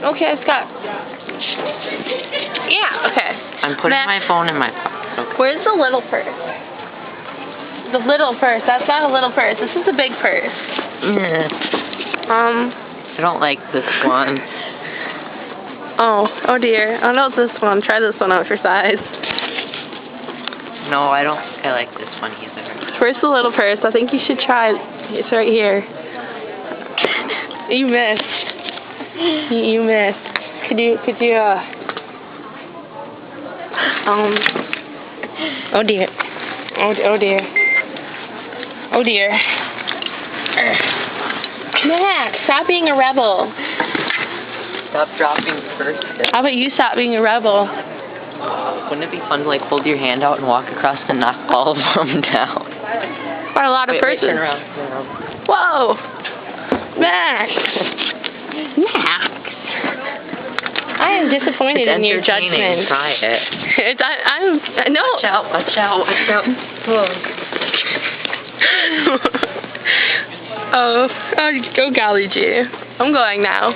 Okay, Scott. Yeah, okay. I'm putting Max, my phone in my pocket. Okay. where's the little purse? The little purse. That's not a little purse. This is a big purse. I don't like this one. Oh dear. I know it's this one. Try this one out for size. No, I don't think I like this one either. Where's the little purse? I think you should try it. It's right here. You missed. You missed. Could you, oh dear. Oh dear. Oh dear. Max, stop being a rebel. Stop dropping first. How about you stop being a rebel? Wouldn't it be fun to like hold your hand out and walk across and knock all of them down? Or a lot of purses. Turn around. Whoa! Max! Max! I am disappointed in your judgment. Try it. No. Watch out, watch out, watch out. Oh, golly gee. I'm going now.